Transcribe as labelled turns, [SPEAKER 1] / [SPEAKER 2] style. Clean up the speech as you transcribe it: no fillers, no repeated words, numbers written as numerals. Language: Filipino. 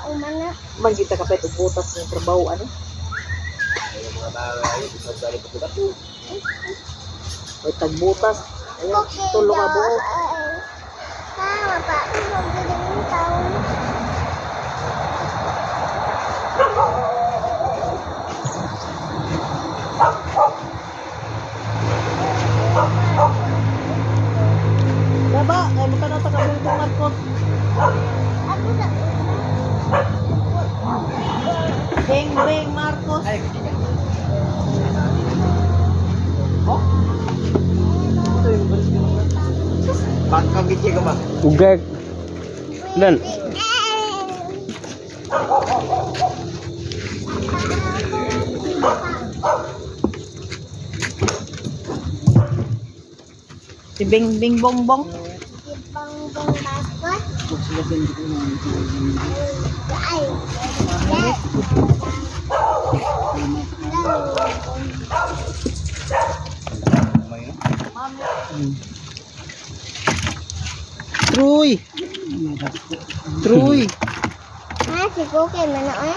[SPEAKER 1] umana.
[SPEAKER 2] Man kita kapit og butas ng trabaho ano.
[SPEAKER 3] Yung mga bagay, isang dali pa kita po.
[SPEAKER 2] Ay tagbutas. Ayun, tulo ka buo.
[SPEAKER 1] Tama pa. Magaling yung taon.
[SPEAKER 2] Baba, ay bukan na ta kabung Marcos.
[SPEAKER 1] Ako sa
[SPEAKER 2] Beng beng Marcos. Oh. Ito yung balik ko.
[SPEAKER 3] Pagkabit ka ba?
[SPEAKER 4] Ugag. Dan.
[SPEAKER 2] Si Bing Bing Bong Bong.
[SPEAKER 1] ibang bakot. Ay.
[SPEAKER 2] Troy. Troy.
[SPEAKER 1] Ha, si Cookie, manoy.